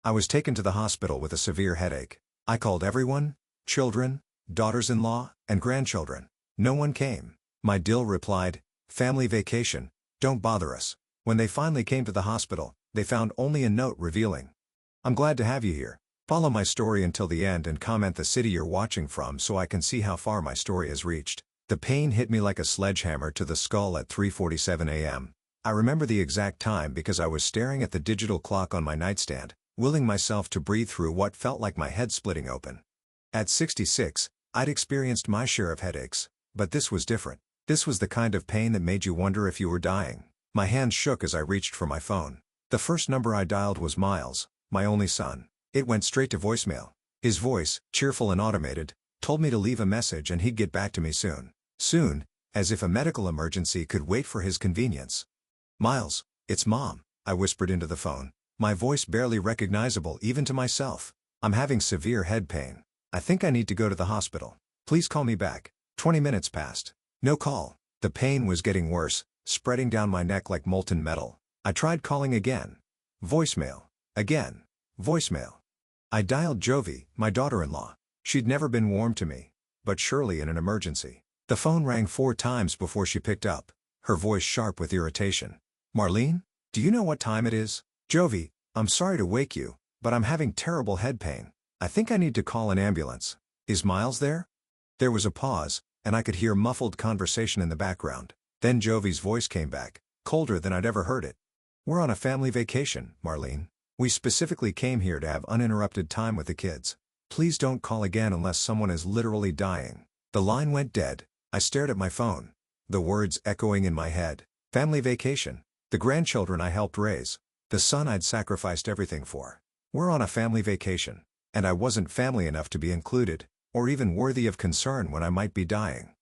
I was taken to the hospital with a severe headache. I called everyone, children, daughters-in-law, and grandchildren. No one came. My Dill replied, "Family vacation, don't bother us." When they finally came to the hospital, they found only a note revealing, "I'm glad to have you here. Follow my story until the end and comment the city you're watching from so I can see how far my story has reached." The pain hit me like a sledgehammer to the skull at 3:47 a.m. I remember the exact time because I was staring at the digital clock on my nightstand, willing myself to breathe through what felt like my head splitting open. At 66, I'd experienced my share of headaches, but this was different. This was the kind of pain that made you wonder if you were dying. My hands shook as I reached for my phone. The first number I dialed was Miles, my only son. It went straight to voicemail. His voice, cheerful and automated, told me to leave a message and he'd get back to me soon. Soon, as if a medical emergency could wait for his convenience. "Miles, it's Mom," I whispered into the phone, my voice barely recognizable even to myself. "I'm having severe head pain. I think I need to go to the hospital. Please call me back." 20 minutes passed. No call. The pain was getting worse, spreading down my neck like molten metal. I tried calling again. Voicemail. Again. Voicemail. I dialed Jovi, my daughter-in-law. She'd never been warm to me, but surely in an emergency. The phone rang 4 times before she picked up, her voice sharp with irritation. "Marlene? Do you know what time it is?" "Jovi, I'm sorry to wake you, but I'm having terrible head pain. I think I need to call an ambulance. Is Miles there?" There was a pause, and I could hear muffled conversation in the background. Then Jovi's voice came back, colder than I'd ever heard it. "We're on a family vacation, Marlene. We specifically came here to have uninterrupted time with the kids. Please don't call again unless someone is literally dying." The line went dead. I stared at my phone. The words echoing in my head. Family vacation. The grandchildren I helped raise. The son I'd sacrificed everything for. We're on a family vacation. And I wasn't family enough to be included, or even worthy of concern when I might be dying.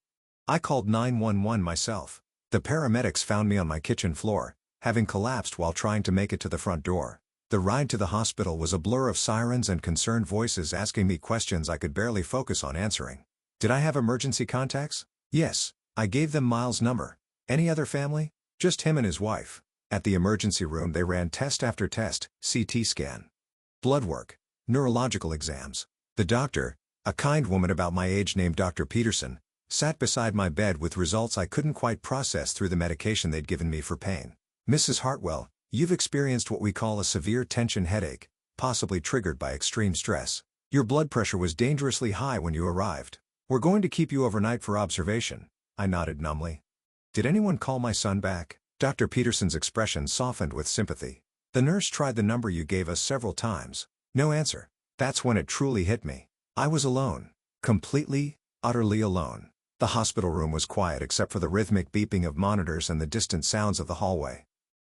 I called 911 myself. The paramedics found me on my kitchen floor, having collapsed while trying to make it to the front door. The ride to the hospital was a blur of sirens and concerned voices asking me questions I could barely focus on answering. Did I have emergency contacts? Yes. I gave them Miles' number. Any other family? Just him and his wife. At the emergency room they ran test after test, CT scan, blood work, neurological exams. The doctor, a kind woman about my age named Dr. Peterson, sat beside my bed with results I couldn't quite process through the medication they'd given me for pain. "Mrs. Hartwell, you've experienced what we call a severe tension headache, possibly triggered by extreme stress. Your blood pressure was dangerously high when you arrived. We're going to keep you overnight for observation." I nodded numbly. "Did anyone call my son back?" Dr. Peterson's expression softened with sympathy. "The nurse tried the number you gave us several times. No answer." That's when it truly hit me. I was alone. Completely, utterly alone. The hospital room was quiet except for the rhythmic beeping of monitors and the distant sounds of the hallway.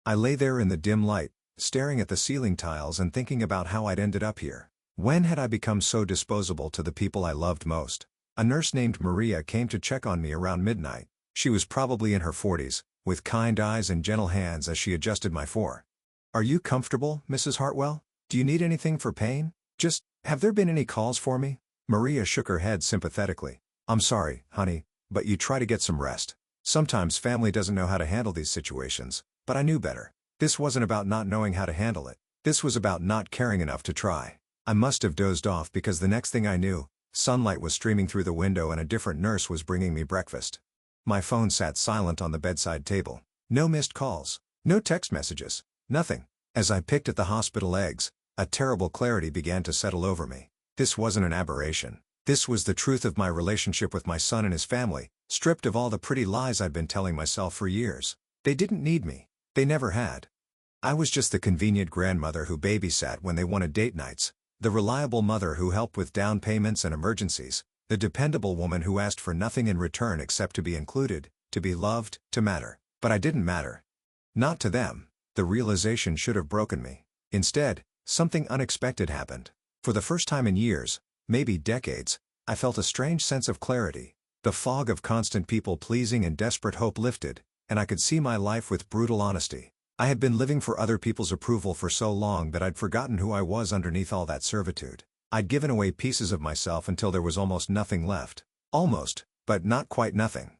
I lay there in the dim light, staring at the ceiling tiles and thinking about how I'd ended up here. When had I become so disposable to the people I loved most? A nurse named Maria came to check on me around midnight. She was probably in her 40s, with kind eyes and gentle hands as she adjusted my fore. "Are you comfortable, Mrs. Hartwell? Do you need anything for pain? Have there been any calls for me?" Maria shook her head sympathetically. "I'm sorry, honey, but you try to get some rest. Sometimes family doesn't know how to handle these situations, but I knew better. This wasn't about not knowing how to handle it. This was about not caring enough to try. I must have dozed off because the next thing I knew, sunlight was streaming through the window and a different nurse was bringing me breakfast. My phone sat silent on the bedside table. No missed calls. No text messages. Nothing. As I picked at the hospital eggs, a terrible clarity began to settle over me. This wasn't an aberration. This was the truth of my relationship with my son and his family, stripped of all the pretty lies I'd been telling myself for years. They didn't need me. They never had. I was just the convenient grandmother who babysat when they wanted date nights, the reliable mother who helped with down payments and emergencies, the dependable woman who asked for nothing in return except to be included, to be loved, to matter. But I didn't matter. Not to them. The realization should have broken me. Instead, something unexpected happened. For the first time in years, maybe decades, I felt a strange sense of clarity. The fog of constant people-pleasing and desperate hope lifted, and I could see my life with brutal honesty. I had been living for other people's approval for so long that I'd forgotten who I was underneath all that servitude. I'd given away pieces of myself until there was almost nothing left. Almost, but not quite nothing.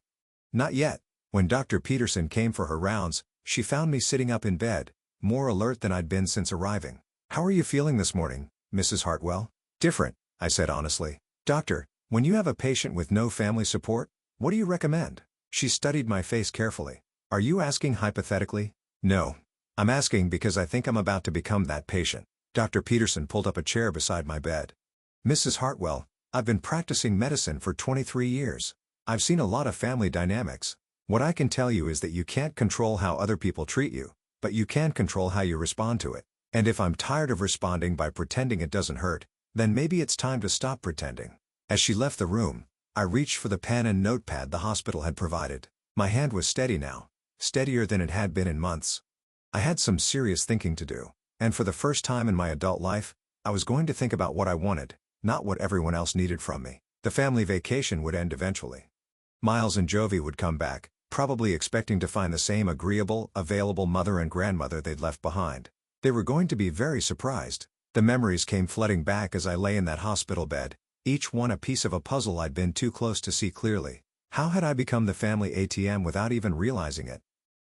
Not yet. When Dr. Peterson came for her rounds, she found me sitting up in bed, more alert than I'd been since arriving. "How are you feeling this morning, Mrs. Hartwell?" "Different," I said honestly. "Doctor, when you have a patient with no family support, what do you recommend?" She studied my face carefully. "Are you asking hypothetically?" "No. I'm asking because I think I'm about to become that patient." Dr. Peterson pulled up a chair beside my bed. "Mrs. Hartwell, I've been practicing medicine for 23 years. I've seen a lot of family dynamics. What I can tell you is that you can't control how other people treat you, but you can control how you respond to it. And if I'm tired of responding by pretending it doesn't hurt, then maybe it's time to stop pretending." As she left the room, I reached for the pen and notepad the hospital had provided. My hand was steady now, steadier than it had been in months. I had some serious thinking to do, and for the first time in my adult life, I was going to think about what I wanted, not what everyone else needed from me. The family vacation would end eventually. Miles and Jovi would come back, probably expecting to find the same agreeable, available mother and grandmother they'd left behind. They were going to be very surprised. The memories came flooding back as I lay in that hospital bed, each one a piece of a puzzle I'd been too close to see clearly. How had I become the family ATM without even realizing it?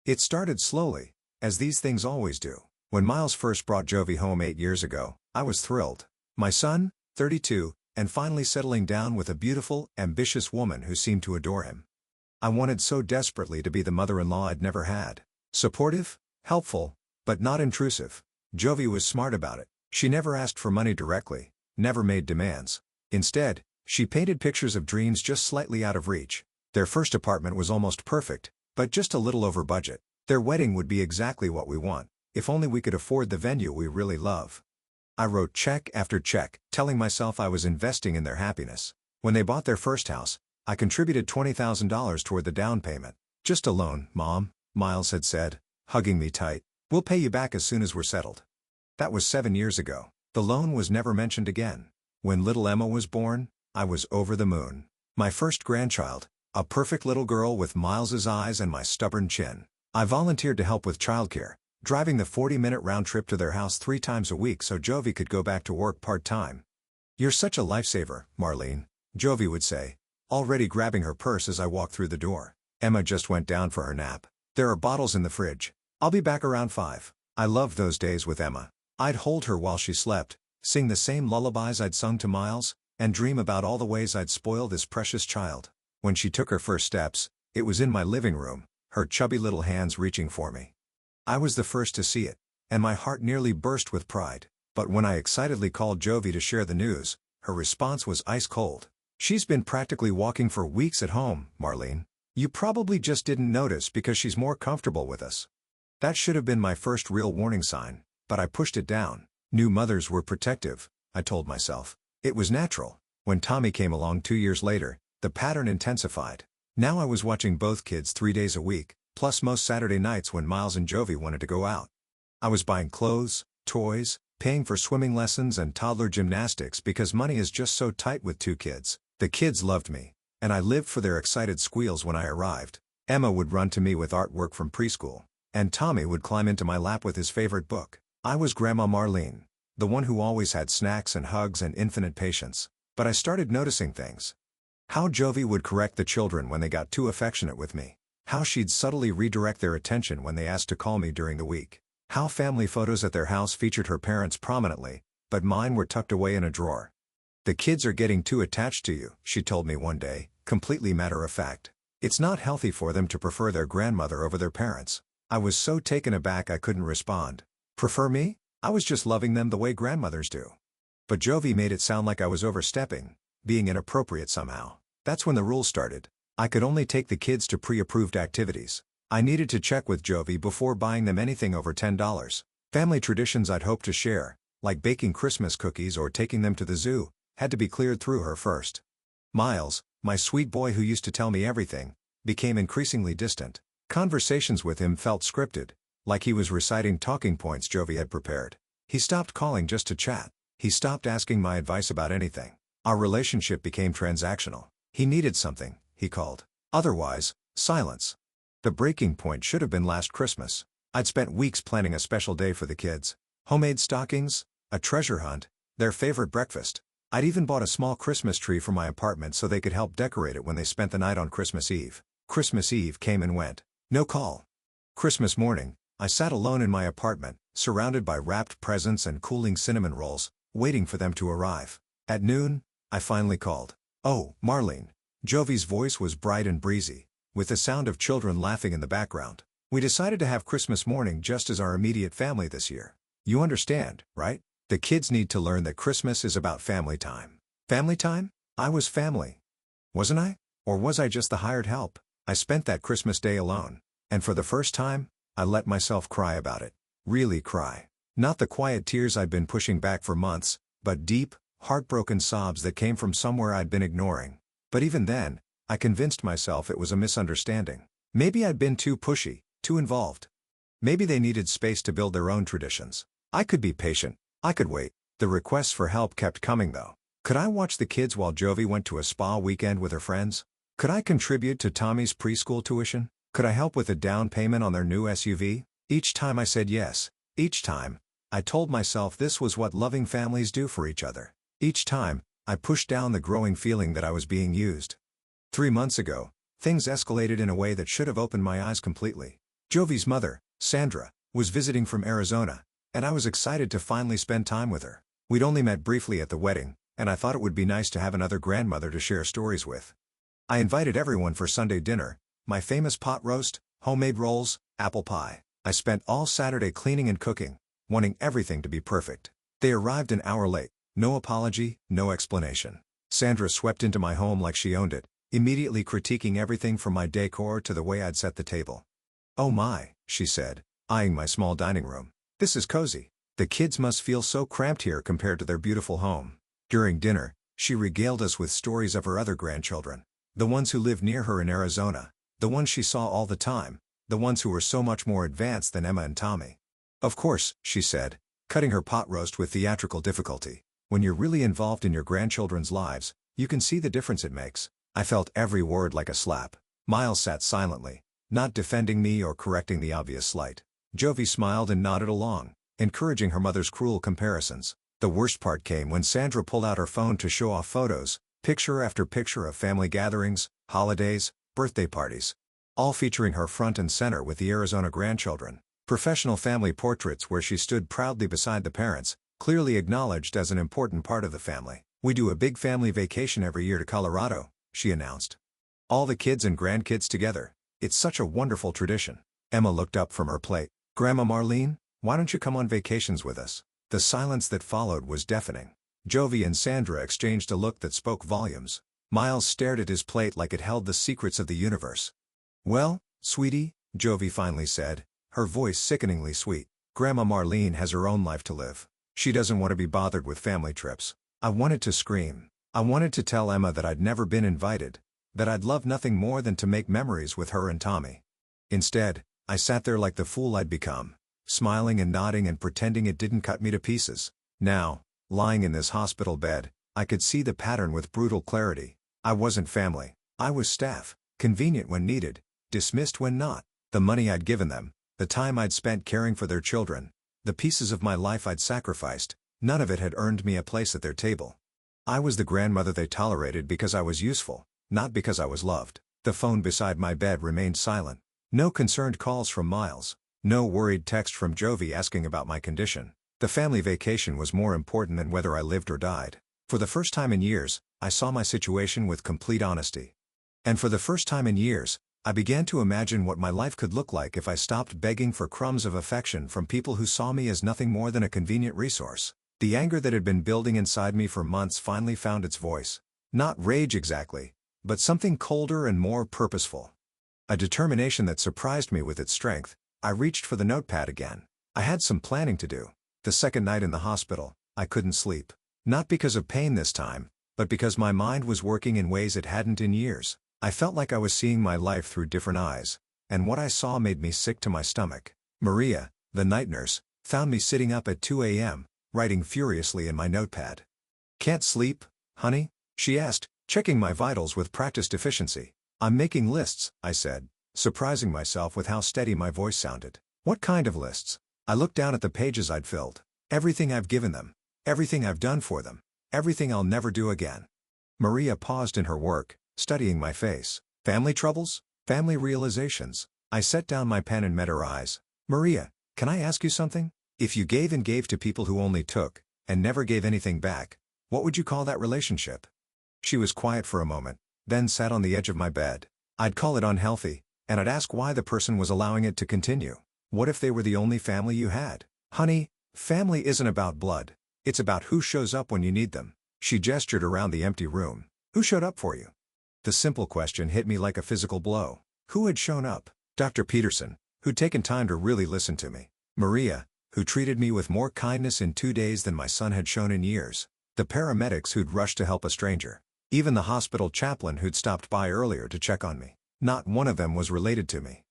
It started slowly, as these things always do. When Miles first brought Jovi home 8 years ago, I was thrilled. My son, 32, and finally settling down with a beautiful, ambitious woman who seemed to adore him. I wanted so desperately to be the mother-in-law I'd never had. Supportive, helpful, but not intrusive. Jovi was smart about it. She never asked for money directly, never made demands. Instead, she painted pictures of dreams just slightly out of reach. Their first apartment was almost perfect, but just a little over budget. Their wedding would be exactly what we want, if only we could afford the venue we really love. I wrote check after check, telling myself I was investing in their happiness. When they bought their first house, I contributed $20,000 toward the down payment. "Just a loan, Mom," Miles had said, hugging me tight. "We'll pay you back as soon as we're settled." That was 7 years ago. The loan was never mentioned again. When little Emma was born, I was over the moon. My first grandchild, a perfect little girl with Miles's eyes and my stubborn chin. I volunteered to help with childcare, driving the 40-minute round trip to their house 3 times a week so Jovi could go back to work part-time. "You're such a lifesaver, Marlene," Jovi would say, already grabbing her purse as I walked through the door. "Emma just went down for her nap. There are bottles in the fridge. I'll be back around 5. I loved those days with Emma. I'd hold her while she slept, sing the same lullabies I'd sung to Miles, and dream about all the ways I'd spoil this precious child. When she took her first steps, it was in my living room, her chubby little hands reaching for me. I was the first to see it, and my heart nearly burst with pride. But when I excitedly called Jovi to share the news, her response was ice cold. "She's been practically walking for weeks at home, Marlene. You probably just didn't notice because she's more comfortable with us." That should have been my first real warning sign, but I pushed it down. New mothers were protective, I told myself. It was natural. When Tommy came along 2 years later, the pattern intensified. Now I was watching both kids 3 days a week, plus most Saturday nights when Miles and Jovi wanted to go out. I was buying clothes, toys, paying for swimming lessons and toddler gymnastics because money is just so tight with 2 kids. The kids loved me, and I lived for their excited squeals when I arrived. Emma would run to me with artwork from preschool, and Tommy would climb into my lap with his favorite book. I was Grandma Marlene, the one who always had snacks and hugs and infinite patience. But I started noticing things. How Jovi would correct the children when they got too affectionate with me. How she'd subtly redirect their attention when they asked to call me during the week. How family photos at their house featured her parents prominently, but mine were tucked away in a drawer. "The kids are getting too attached to you," she told me one day, completely matter of fact. "It's not healthy for them to prefer their grandmother over their parents." I was so taken aback I couldn't respond. Prefer me? I was just loving them the way grandmothers do. But Jovi made it sound like I was overstepping, being inappropriate somehow. That's when the rules started. I could only take the kids to pre-approved activities. I needed to check with Jovi before buying them anything over $10. Family traditions I'd hoped to share, like baking Christmas cookies or taking them to the zoo, had to be cleared through her first. Miles, my sweet boy who used to tell me everything, became increasingly distant. Conversations with him felt scripted, like he was reciting talking points Jovi had prepared. He stopped calling just to chat. He stopped asking my advice about anything. Our relationship became transactional. He needed something, he called. Otherwise, silence. The breaking point should have been last Christmas. I'd spent weeks planning a special day for the kids. Homemade stockings, a treasure hunt, their favorite breakfast. I'd even bought a small Christmas tree for my apartment so they could help decorate it when they spent the night on Christmas Eve. Christmas Eve came and went. No call. Christmas morning, I sat alone in my apartment, surrounded by wrapped presents and cooling cinnamon rolls, waiting for them to arrive. At noon, I finally called. "Oh, Marlene." Jovi's voice was bright and breezy, with the sound of children laughing in the background. "We decided to have Christmas morning just as our immediate family this year. You understand, right? The kids need to learn that Christmas is about family time." Family time? I was family. Wasn't I? Or was I just the hired help? I spent that Christmas day alone. And for the first time, I let myself cry about it. Really cry. Not the quiet tears I'd been pushing back for months, but deep, heartbroken sobs that came from somewhere I'd been ignoring. But even then, I convinced myself it was a misunderstanding. Maybe I'd been too pushy, too involved. Maybe they needed space to build their own traditions. I could be patient. I could wait. The requests for help kept coming though. Could I watch the kids while Jovi went to a spa weekend with her friends? Could I contribute to Tommy's preschool tuition? Could I help with a down payment on their new SUV? Each time I said yes. Each time, I told myself this was what loving families do for each other. Each time, I pushed down the growing feeling that I was being used. 3 months ago, things escalated in a way that should have opened my eyes completely. Jovi's mother, Sandra, was visiting from Arizona, and I was excited to finally spend time with her. We'd only met briefly at the wedding, and I thought it would be nice to have another grandmother to share stories with. I invited everyone for Sunday dinner, my famous pot roast, homemade rolls, apple pie. I spent all Saturday cleaning and cooking, wanting everything to be perfect. They arrived an hour late. No apology, no explanation. Sandra swept into my home like she owned it, immediately critiquing everything from my decor to the way I'd set the table. "Oh my," she said, eyeing my small dining room. "This is cozy. The kids must feel so cramped here compared to their beautiful home." During dinner, she regaled us with stories of her other grandchildren. The ones who lived near her in Arizona, the ones she saw all the time, the ones who were so much more advanced than Emma and Tommy. "Of course," she said, cutting her pot roast with theatrical difficulty. "When you're really involved in your grandchildren's lives, you can see the difference it makes." I felt every word like a slap. Miles sat silently, not defending me or correcting the obvious slight. Jovi smiled and nodded along, encouraging her mother's cruel comparisons. The worst part came when Sandra pulled out her phone to show off photos, picture after picture of family gatherings, holidays, birthday parties, all featuring her front and center with the Arizona grandchildren. Professional family portraits where she stood proudly beside the parents, clearly acknowledged as an important part of the family. "We do a big family vacation every year to Colorado," she announced. "All the kids and grandkids together. It's such a wonderful tradition." Emma looked up from her plate. "Grandma Marlene, why don't you come on vacations with us?" The silence that followed was deafening. Jovi and Sandra exchanged a look that spoke volumes. Miles stared at his plate like it held the secrets of the universe. "Well, sweetie," Jovi finally said, her voice sickeningly sweet, "Grandma Marlene has her own life to live. She doesn't want to be bothered with family trips." I wanted to scream. I wanted to tell Emma that I'd never been invited, that I'd love nothing more than to make memories with her and Tommy. Instead, I sat there like the fool I'd become, smiling and nodding and pretending it didn't cut me to pieces. Now, lying in this hospital bed, I could see the pattern with brutal clarity. I wasn't family. I was staff, convenient when needed, dismissed when not. The money I'd given them, the time I'd spent caring for their children, the pieces of my life I'd sacrificed, none of it had earned me a place at their table. I was the grandmother they tolerated because I was useful, not because I was loved. The phone beside my bed remained silent. No concerned calls from Miles. No worried text from Jovi asking about my condition. The family vacation was more important than whether I lived or died. For the first time in years, I saw my situation with complete honesty. And for the first time in years, I began to imagine what my life could look like if I stopped begging for crumbs of affection from people who saw me as nothing more than a convenient resource. The anger that had been building inside me for months finally found its voice. Not rage exactly, but something colder and more purposeful. A determination that surprised me with its strength. I reached for the notepad again. I had some planning to do. The second night in the hospital, I couldn't sleep. Not because of pain this time, but because my mind was working in ways it hadn't in years. I felt like I was seeing my life through different eyes, and what I saw made me sick to my stomach. Maria, the night nurse, found me sitting up at 2 a.m., writing furiously in my notepad. "Can't sleep, honey?" she asked, checking my vitals with practiced efficiency. "I'm making lists," I said, surprising myself with how steady my voice sounded. "What kind of lists?" I looked down at the pages I'd filled. Everything I've given them. Everything I've done for them. Everything I'll never do again. Maria paused in her work, studying my face. "Family troubles? Family realizations?" I set down my pen and met her eyes. "Maria, can I ask you something?" If you gave and gave to people who only took, and never gave anything back, what would you call that relationship? She was quiet for a moment, then sat on the edge of my bed. I'd call it unhealthy, and I'd ask why the person was allowing it to continue. What if they were the only family you had? Honey, family isn't about blood. It's about who shows up when you need them. She gestured around the empty room. Who showed up for you? The simple question hit me like a physical blow. Who had shown up? Dr. Peterson, who'd taken time to really listen to me. Maria, who treated me with more kindness in 2 days than my son had shown in years. The paramedics who'd rushed to help a stranger. Even the hospital chaplain who'd stopped by earlier to check on me. Not one of them was related to me.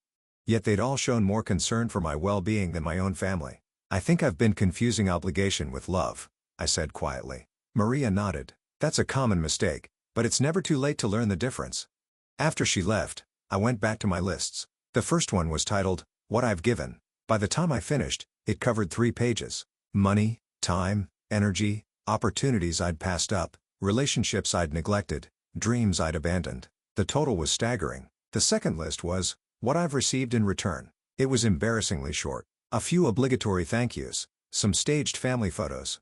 Yet they'd all shown more concern for my well-being than my own family. I think I've been confusing obligation with love, I said quietly. Maria nodded. That's a common mistake, but it's never too late to learn the difference. After she left, I went back to my lists. The first one was titled, What I've Given. By the time I finished, it covered 3 pages. Money, time, energy, opportunities I'd passed up, relationships I'd neglected, dreams I'd abandoned. The total was staggering. The second list was, What I've Received in Return. It was embarrassingly short. A few obligatory thank yous, some staged family photos.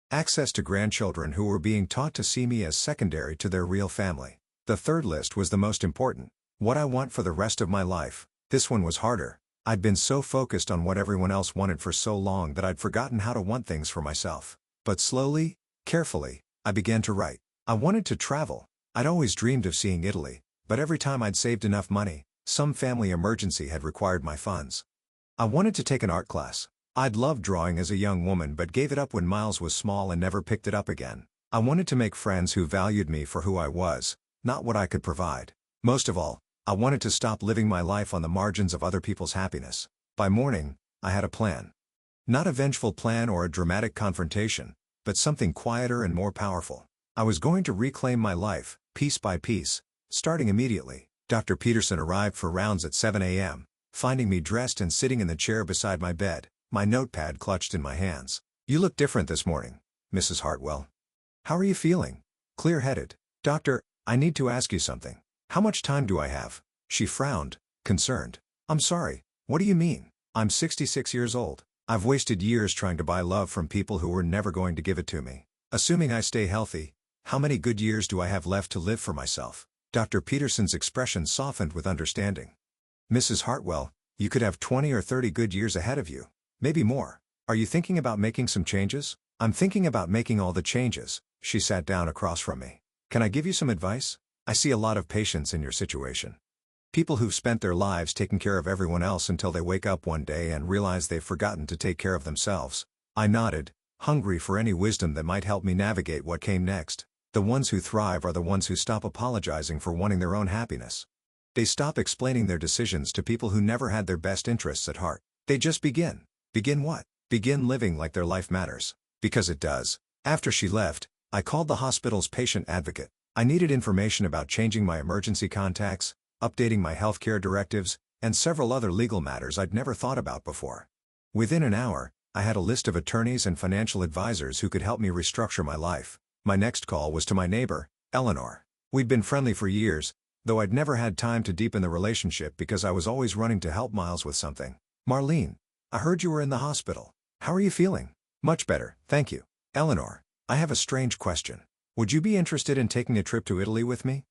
Access to grandchildren who were being taught to see me as secondary to their real family. The third list was the most important. What I want for the rest of my life. This one was harder. I'd been so focused on what everyone else wanted for so long that I'd forgotten how to want things for myself. But slowly, carefully, I began to write. I wanted to travel. I'd always dreamed of seeing Italy, but every time I'd saved enough money, some family emergency had required my funds. I wanted to take an art class. I'd loved drawing as a young woman but gave it up when Miles was small and never picked it up again. I wanted to make friends who valued me for who I was, not what I could provide. Most of all, I wanted to stop living my life on the margins of other people's happiness. By morning, I had a plan. Not a vengeful plan or a dramatic confrontation, but something quieter and more powerful. I was going to reclaim my life, piece by piece, starting immediately. Dr. Peterson arrived for rounds at 7 a.m., finding me dressed and sitting in the chair beside my bed, my notepad clutched in my hands. You look different this morning, Mrs. Hartwell. How are you feeling? Clear-headed. Doctor, I need to ask you something. How much time do I have? She frowned, concerned. I'm sorry, what do you mean? I'm 66 years old. I've wasted years trying to buy love from people who were never going to give it to me. Assuming I stay healthy, how many good years do I have left to live for myself? Dr. Peterson's expression softened with understanding. Mrs. Hartwell, you could have 20 or 30 good years ahead of you. Maybe more. Are you thinking about making some changes? I'm thinking about making all the changes. She sat down across from me. Can I give you some advice? I see a lot of patients in your situation. People who've spent their lives taking care of everyone else until they wake up one day and realize they've forgotten to take care of themselves. I nodded, hungry for any wisdom that might help me navigate what came next. The ones who thrive are the ones who stop apologizing for wanting their own happiness. They stop explaining their decisions to people who never had their best interests at heart. They just begin. Begin what? Begin living like their life matters. Because it does. After she left, I called the hospital's patient advocate. I needed information about changing my emergency contacts, updating my healthcare directives, and several other legal matters I'd never thought about before. Within an hour, I had a list of attorneys and financial advisors who could help me restructure my life. My next call was to my neighbor, Eleanor. We'd been friendly for years, though I'd never had time to deepen the relationship because I was always running to help Miles with something. Marlene, I heard you were in the hospital. How are you feeling? Much better, thank you. Eleanor, I have a strange question. Would you be interested in taking a trip to Italy with me?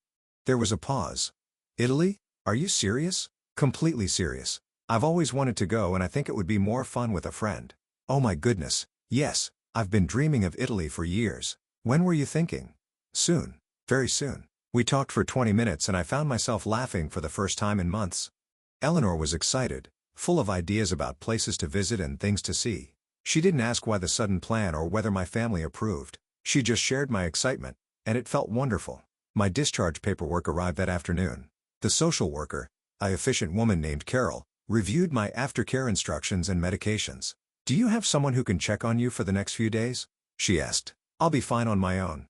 There was a pause. Italy? Are you serious? Completely serious. I've always wanted to go and I think it would be more fun with a friend. Oh my goodness, yes, I've been dreaming of Italy for years. When were you thinking? Soon. Very soon. We talked for 20 minutes and I found myself laughing for the first time in months. Eleanor was excited, full of ideas about places to visit and things to see. She didn't ask why the sudden plan or whether my family approved. She just shared my excitement, and it felt wonderful. My discharge paperwork arrived that afternoon. The social worker, an efficient woman named Carol, reviewed my aftercare instructions and medications. Do you have someone who can check on you for the next few days? She asked. I'll be fine on my own.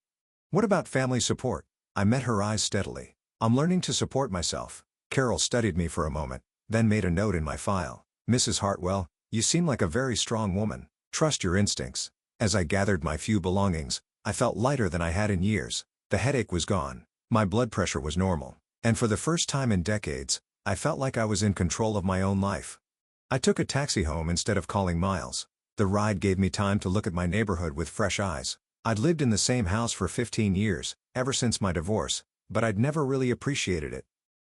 What about family support? I met her eyes steadily. I'm learning to support myself. Carol studied me for a moment, then made a note in my file. Mrs. Hartwell, you seem like a very strong woman. Trust your instincts. As I gathered my few belongings, I felt lighter than I had in years. The headache was gone. My blood pressure was normal. And for the first time in decades, I felt like I was in control of my own life. I took a taxi home instead of calling Miles. The ride gave me time to look at my neighborhood with fresh eyes. I'd lived in the same house for 15 years, ever since my divorce, but I'd never really appreciated it.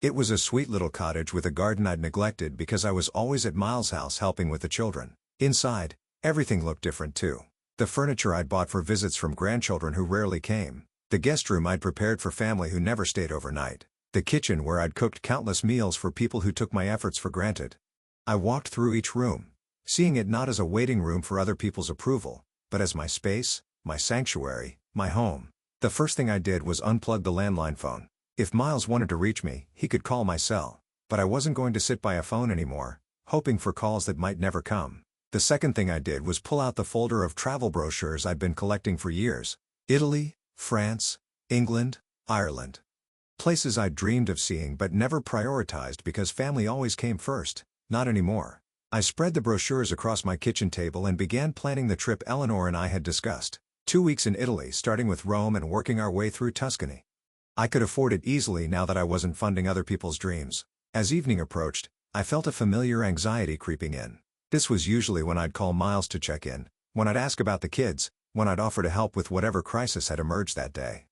It was a sweet little cottage with a garden I'd neglected because I was always at Miles' house helping with the children. Inside, everything looked different too. The furniture I'd bought for visits from grandchildren who rarely came. The guest room I'd prepared for family who never stayed overnight. The kitchen where I'd cooked countless meals for people who took my efforts for granted. I walked through each room, seeing it not as a waiting room for other people's approval, but as my space, my sanctuary, my home. The first thing I did was unplug the landline phone. If Miles wanted to reach me, he could call my cell, but I wasn't going to sit by a phone anymore, hoping for calls that might never come. The second thing I did was pull out the folder of travel brochures I'd been collecting for years. Italy, France, England, Ireland. Places I'd dreamed of seeing but never prioritized because family always came first. Not anymore. I spread the brochures across my kitchen table and began planning the trip Eleanor and I had discussed. 2 weeks in Italy, starting with Rome and working our way through Tuscany. I could afford it easily now that I wasn't funding other people's dreams. As evening approached, I felt a familiar anxiety creeping in. This was usually when I'd call Miles to check in, when I'd ask about the kids, when I'd offer to help with whatever crisis had emerged that day.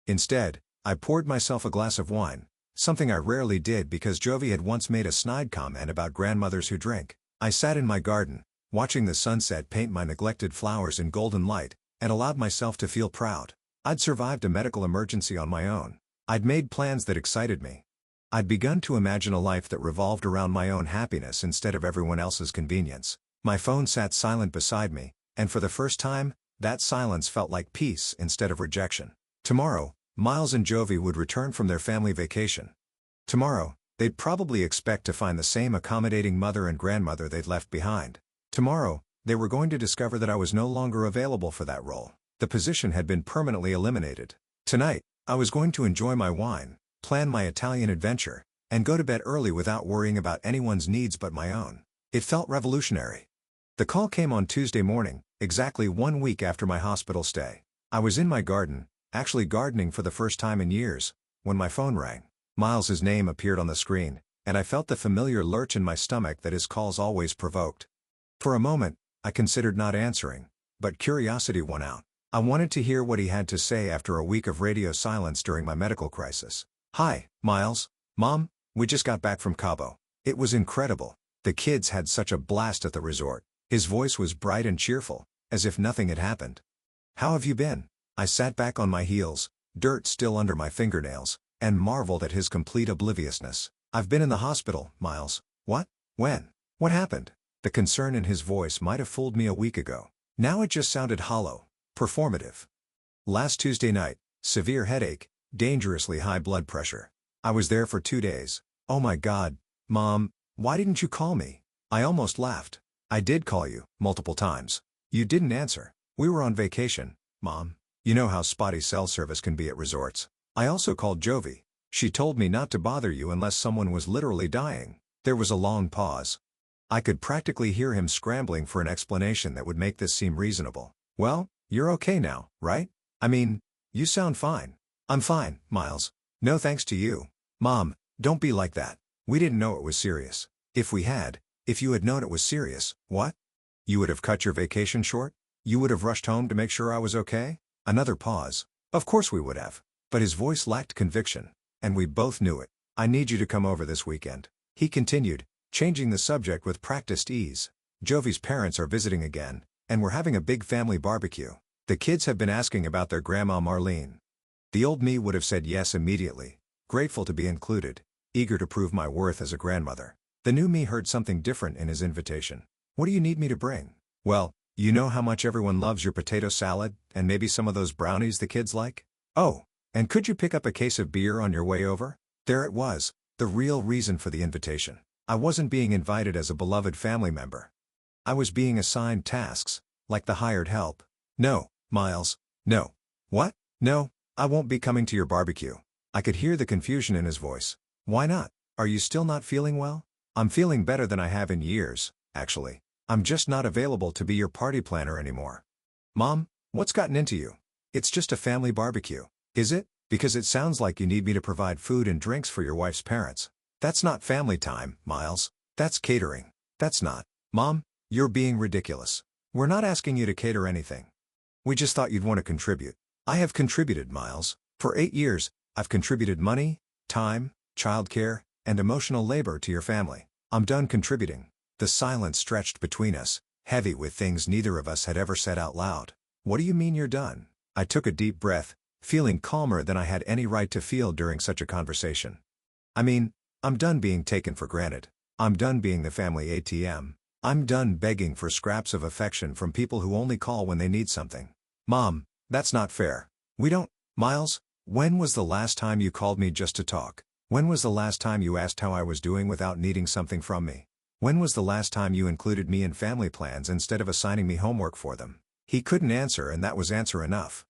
Instead, I poured myself a glass of wine, something I rarely did because Jovi had once made a snide comment about grandmothers who drink. I sat in my garden, watching the sunset paint my neglected flowers in golden light, and allowed myself to feel proud. I'd survived a medical emergency on my own. I'd made plans that excited me. I'd begun to imagine a life that revolved around my own happiness instead of everyone else's convenience. My phone sat silent beside me, and for the first time, that silence felt like peace instead of rejection. Tomorrow, Miles and Jovi would return from their family vacation. Tomorrow, they'd probably expect to find the same accommodating mother and grandmother they'd left behind. Tomorrow, they were going to discover that I was no longer available for that role. The position had been permanently eliminated. Tonight, I was going to enjoy my wine, plan my Italian adventure, and go to bed early without worrying about anyone's needs but my own. It felt revolutionary. The call came on Tuesday morning, exactly 1 week after my hospital stay. I was in my garden, actually gardening for the first time in years, when my phone rang. Miles's name appeared on the screen, and I felt the familiar lurch in my stomach that his calls always provoked. For a moment, I considered not answering, but curiosity won out. I wanted to hear what he had to say after a week of radio silence during my medical crisis. "Hi, Miles. Mom, we just got back from Cabo. It was incredible. The kids had such a blast at the resort." His voice was bright and cheerful, as if nothing had happened. "How have you been?" I sat back on my heels, dirt still under my fingernails, and marveled at his complete obliviousness. "I've been in the hospital, Miles." "What? When? What happened?" The concern in his voice might have fooled me a week ago. Now it just sounded hollow, performative. "Last Tuesday night, severe headache, dangerously high blood pressure. I was there for 2 days. Oh my God, Mom, why didn't you call me?" I almost laughed. "I did call you, multiple times. You didn't answer. We were on vacation, Mom. You know how spotty cell service can be at resorts. I also called Jovi. She told me not to bother you unless someone was literally dying." There was a long pause. I could practically hear him scrambling for an explanation that would make this seem reasonable. "Well, you're okay now, right? I mean, you sound fine." "I'm fine, Miles. No thanks to you." "Mom, don't be like that. We didn't know it was serious. If you had known it was serious, what? You would have cut your vacation short? You would have rushed home to make sure I was okay?" Another pause. "Of course we would have." But his voice lacked conviction, and we both knew it. "I need you to come over this weekend," he continued, changing the subject with practiced ease. "Jovi's parents are visiting again, and we're having a big family barbecue. The kids have been asking about their grandma Marlene." The old me would have said yes immediately, grateful to be included, eager to prove my worth as a grandmother. The new me heard something different in his invitation. "What do you need me to bring?" "Well, you know how much everyone loves your potato salad, and maybe some of those brownies the kids like? Oh, and could you pick up a case of beer on your way over?" There it was, the real reason for the invitation. I wasn't being invited as a beloved family member. I was being assigned tasks, like the hired help. "No, Miles, no." "What? No, I won't be coming to your barbecue." I could hear the confusion in his voice. "Why not? Are you still not feeling well?" "I'm feeling better than I have in years, actually. I'm just not available to be your party planner anymore." "Mom, what's gotten into you?" "It's just a family barbecue." "Is it? Because it sounds like you need me to provide food and drinks for your wife's parents." "That's not family time, Miles. That's catering." "That's not." "Mom, you're being ridiculous." We're not asking you to cater anything. We just thought you'd want to contribute. I have contributed, Miles. For 8 years, I've contributed money, time, childcare, and emotional labor to your family. I'm done contributing. The silence stretched between us, heavy with things neither of us had ever said out loud. What do you mean you're done? I took a deep breath, feeling calmer than I had any right to feel during such a conversation. I mean, I'm done being taken for granted. I'm done being the family ATM. I'm done begging for scraps of affection from people who only call when they need something. Mom, that's not fair. We don't. Miles, when was the last time you called me just to talk? When was the last time you asked how I was doing without needing something from me? When was the last time you included me in family plans instead of assigning me homework for them? He couldn't answer, and that was answer enough.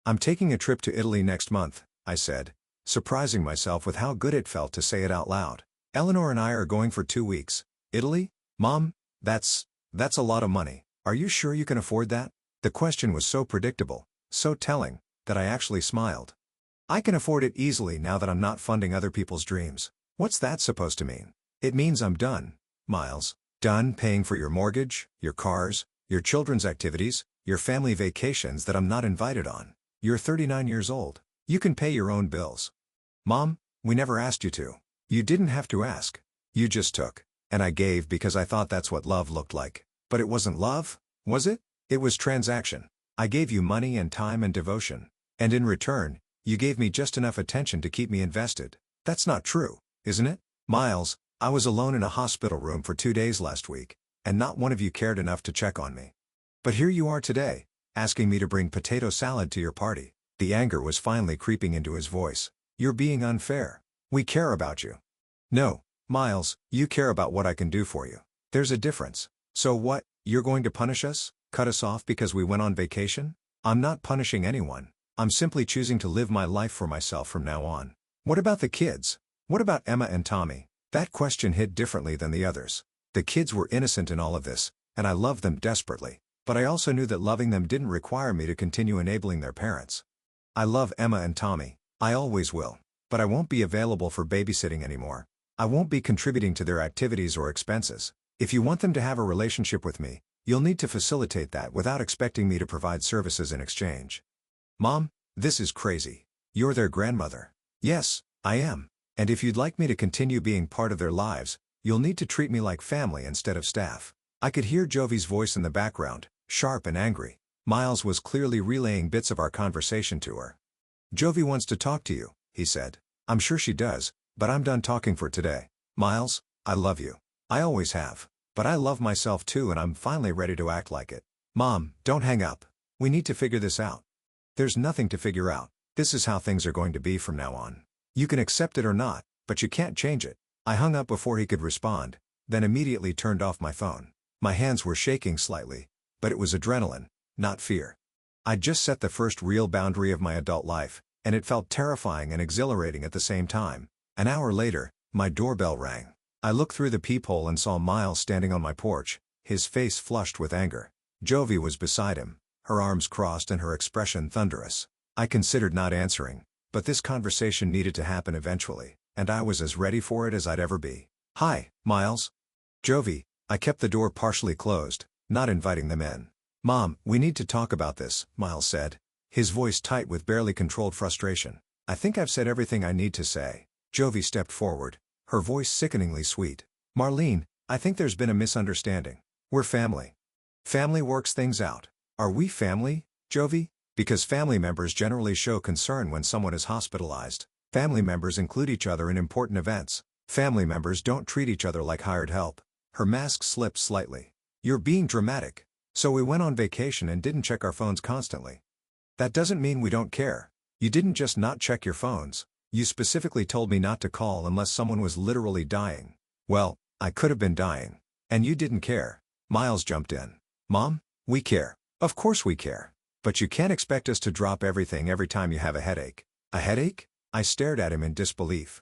I'm taking a trip to Italy next month, I said, surprising myself with how good it felt to say it out loud. Eleanor and I are going for 2 weeks. Italy? Mom, that's a lot of money. Are you sure you can afford that? The question was so predictable, so telling, that I actually smiled. I can afford it easily now that I'm not funding other people's dreams. What's that supposed to mean? It means I'm done, Miles. Done paying for your mortgage, your cars, your children's activities, your family vacations that I'm not invited on. You're 39 years old. You can pay your own bills. Mom, we never asked you to. You didn't have to ask. You just took. And I gave because I thought that's what love looked like. But it wasn't love, was it? It was transaction. I gave you money and time and devotion. And in return, you gave me just enough attention to keep me invested. That's not true, isn't it? Miles, I was alone in a hospital room for 2 days last week, and not one of you cared enough to check on me. But here you are today, asking me to bring potato salad to your party. The anger was finally creeping into his voice. You're being unfair. We care about you. No, Miles, you care about what I can do for you. There's a difference. So what, you're going to punish us? Cut us off because we went on vacation? I'm not punishing anyone. I'm simply choosing to live my life for myself from now on. What about the kids? What about Emma and Tommy? That question hit differently than the others. The kids were innocent in all of this, and I loved them desperately. But I also knew that loving them didn't require me to continue enabling their parents. I love Emma and Tommy. I always will. But I won't be available for babysitting anymore. I won't be contributing to their activities or expenses. If you want them to have a relationship with me, you'll need to facilitate that without expecting me to provide services in exchange. Mom, this is crazy. You're their grandmother. Yes, I am. And if you'd like me to continue being part of their lives, you'll need to treat me like family instead of staff. I could hear Jovi's voice in the background, sharp and angry. Miles was clearly relaying bits of our conversation to her. Jovi wants to talk to you, he said. I'm sure she does, but I'm done talking for today. Miles, I love you. I always have. But I love myself too, and I'm finally ready to act like it. Mom, don't hang up. We need to figure this out. There's nothing to figure out. This is how things are going to be from now on. You can accept it or not, but you can't change it. I hung up before he could respond, then immediately turned off my phone. My hands were shaking slightly, but it was adrenaline, not fear. I'd just set the first real boundary of my adult life, and it felt terrifying and exhilarating at the same time. An hour later, my doorbell rang. I looked through the peephole and saw Miles standing on my porch, his face flushed with anger. Jovi was beside him, her arms crossed and her expression thunderous. I considered not answering, but this conversation needed to happen eventually, and I was as ready for it as I'd ever be. Hi, Miles. Jovi, I kept the door partially closed, not inviting them in. Mom, we need to talk about this, Miles said, his voice tight with barely controlled frustration. I think I've said everything I need to say. Jovi stepped forward, her voice sickeningly sweet. Marlene, I think there's been a misunderstanding. We're family. Family works things out. Are we family, Jovi? Because family members generally show concern when someone is hospitalized. Family members include each other in important events. Family members don't treat each other like hired help. Her mask slipped slightly. You're being dramatic. So we went on vacation and didn't check our phones constantly. That doesn't mean we don't care. You didn't just not check your phones. You specifically told me not to call unless someone was literally dying. Well, I could have been dying. And you didn't care. Miles jumped in. Mom, we care. Of course we care. But you can't expect us to drop everything every time you have a headache. A headache? I stared at him in disbelief.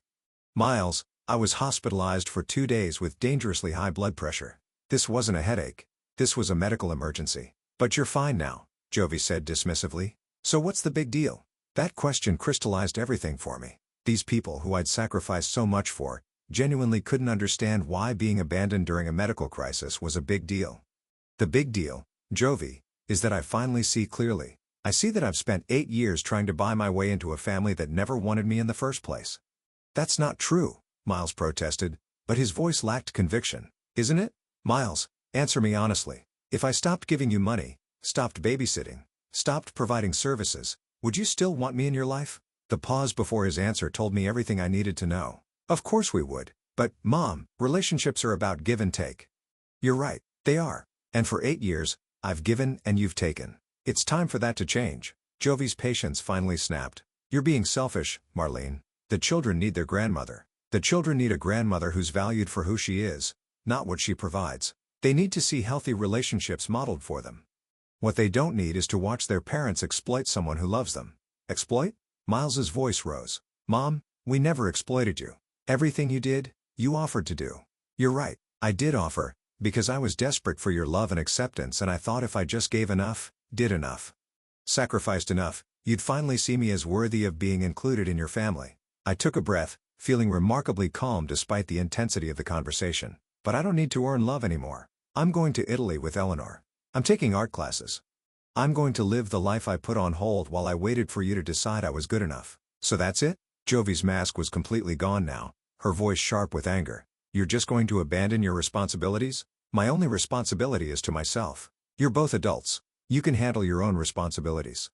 Miles, I was hospitalized for 2 days with dangerously high blood pressure. This wasn't a headache. This was a medical emergency. But you're fine now, Jovi said dismissively. So what's the big deal? That question crystallized everything for me. These people who I'd sacrificed so much for, genuinely couldn't understand why being abandoned during a medical crisis was a big deal. The big deal, Jovi, is that I finally see clearly. I see that I've spent 8 years trying to buy my way into a family that never wanted me in the first place. That's not true, Miles protested, but his voice lacked conviction. Isn't it? Miles, answer me honestly. If I stopped giving you money, stopped babysitting, stopped providing services, would you still want me in your life? The pause before his answer told me everything I needed to know. Of course we would. But, Mom, relationships are about give and take. You're right, they are. And for 8 years, I've given and you've taken. It's time for that to change. Jovi's patience finally snapped. You're being selfish, Marlene. The children need their grandmother. The children need a grandmother who's valued for who she is, not what she provides. They need to see healthy relationships modeled for them. What they don't need is to watch their parents exploit someone who loves them. Exploit? Miles's voice rose. Mom, we never exploited you. Everything you did, you offered to do. You're right, I did offer, because I was desperate for your love and acceptance, and I thought if I just gave enough, did enough, sacrificed enough, you'd finally see me as worthy of being included in your family. I took a breath, feeling remarkably calm despite the intensity of the conversation. But I don't need to earn love anymore. I'm going to Italy with Eleanor. I'm taking art classes. I'm going to live the life I put on hold while I waited for you to decide I was good enough. So that's it? Jovi's mask was completely gone now, her voice sharp with anger. You're just going to abandon your responsibilities? My only responsibility is to myself. You're both adults. You can handle your own responsibilities.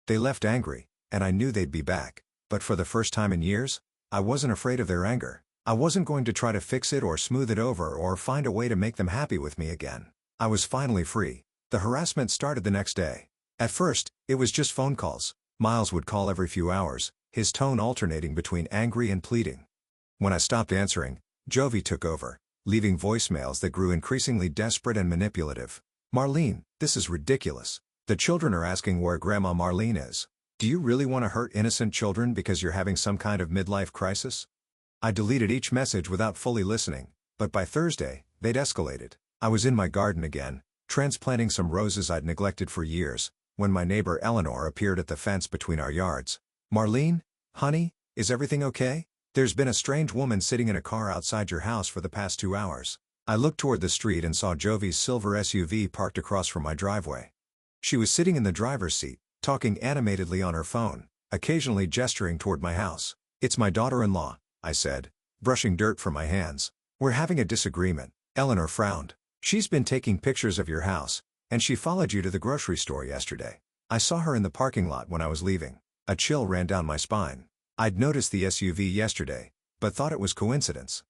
They left angry, and I knew they'd be back. But for the first time in years, I wasn't afraid of their anger. I wasn't going to try to fix it or smooth it over or find a way to make them happy with me again. I was finally free. The harassment started the next day. At first, it was just phone calls. Miles would call every few hours, his tone alternating between angry and pleading. When I stopped answering, Jovi took over, leaving voicemails that grew increasingly desperate and manipulative. Marlene, this is ridiculous. The children are asking where Grandma Marlene is. Do you really want to hurt innocent children because you're having some kind of midlife crisis? I deleted each message without fully listening, but by Thursday, they'd escalated. I was in my garden again, transplanting some roses I'd neglected for years, when my neighbor Eleanor appeared at the fence between our yards. Marlene, honey, is everything okay? There's been a strange woman sitting in a car outside your house for the past 2 hours. I looked toward the street and saw Jovi's silver SUV parked across from my driveway. She was sitting in the driver's seat, talking animatedly on her phone, occasionally gesturing toward my house. It's my daughter-in-law, I said, brushing dirt from my hands. We're having a disagreement. Eleanor frowned. She's been taking pictures of your house, and she followed you to the grocery store yesterday. I saw her in the parking lot when I was leaving. A chill ran down my spine. I'd noticed the SUV yesterday, but thought it was coincidence.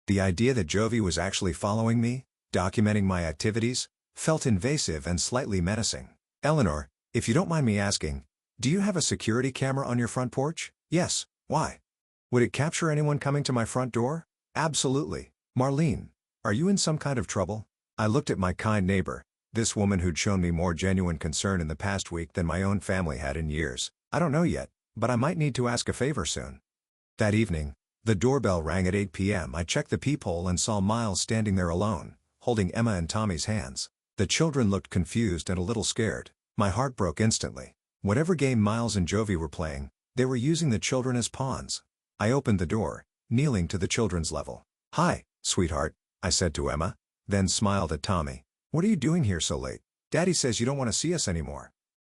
The idea that Jovi was actually following me, documenting my activities, felt invasive and slightly menacing. Eleanor, if you don't mind me asking, do you have a security camera on your front porch? Yes. Why? Would it capture anyone coming to my front door? Absolutely. Marlene, are you in some kind of trouble? I looked at my kind neighbor, this woman who'd shown me more genuine concern in the past week than my own family had in years. I don't know yet, but I might need to ask a favor soon. That evening, the doorbell rang at 8 p.m. I checked the peephole and saw Miles standing there alone, holding Emma and Tommy's hands. The children looked confused and a little scared. My heart broke instantly. Whatever game Miles and Jovi were playing, they were using the children as pawns. I opened the door, kneeling to the children's level. Hi, sweetheart, I said to Emma, then smiled at Tommy. What are you doing here so late? Daddy says you don't want to see us anymore.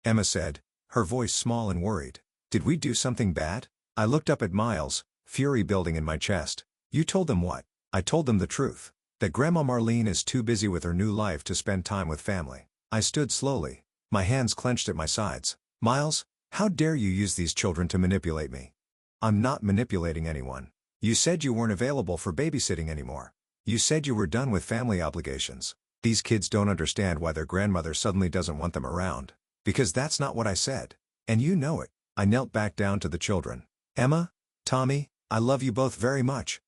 Emma said, her voice small and worried. Did we do something bad? I looked up at Miles, fury building in my chest. You told them what? I told them the truth. That Grandma Marlene is too busy with her new life to spend time with family. I stood slowly, my hands clenched at my sides. Miles, how dare you use these children to manipulate me? I'm not manipulating anyone. You said you weren't available for babysitting anymore. You said you were done with family obligations. These kids don't understand why their grandmother suddenly doesn't want them around. Because that's not what I said. And you know it. I knelt back down to the children. Emma, Tommy, I love you both very much.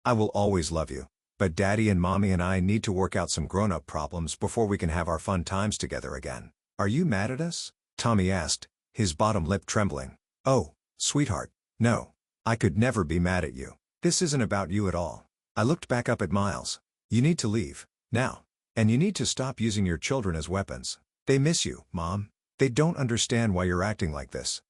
I will always love you. But Daddy and Mommy and I need to work out some grown-up problems before we can have our fun times together again. Are you mad at us? Tommy asked, his bottom lip trembling. Oh, sweetheart, no. I could never be mad at you. This isn't about you at all. I looked back up at Miles. You need to leave, now. And you need to stop using your children as weapons. They miss you, Mom. They don't understand why you're acting like this.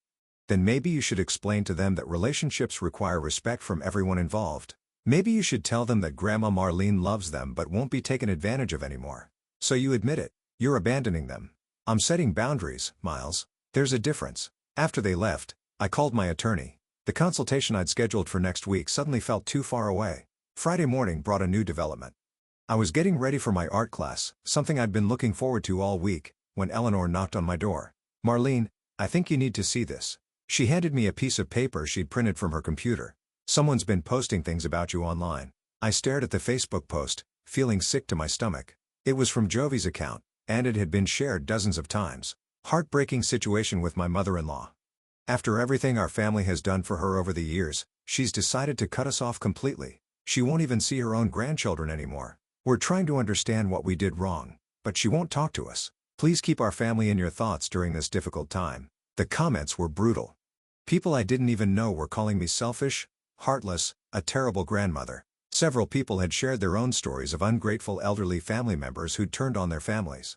Then maybe you should explain to them that relationships require respect from everyone involved. Maybe you should tell them that Grandma Marlene loves them but won't be taken advantage of anymore. So you admit it. You're abandoning them. I'm setting boundaries, Miles. There's a difference. After they left, I called my attorney. The consultation I'd scheduled for next week suddenly felt too far away. Friday morning brought a new development. I was getting ready for my art class, something I'd been looking forward to all week, when Eleanor knocked on my door. Marlene, I think you need to see this. She handed me a piece of paper she'd printed from her computer. Someone's been posting things about you online. I stared at the Facebook post, feeling sick to my stomach. It was from Jovi's account, and it had been shared dozens of times. Heartbreaking situation with my mother-in-law. After everything our family has done for her over the years, she's decided to cut us off completely. She won't even see her own grandchildren anymore. We're trying to understand what we did wrong, but she won't talk to us. Please keep our family in your thoughts during this difficult time. The comments were brutal. People I didn't even know were calling me selfish, heartless, a terrible grandmother. Several people had shared their own stories of ungrateful elderly family members who'd turned on their families.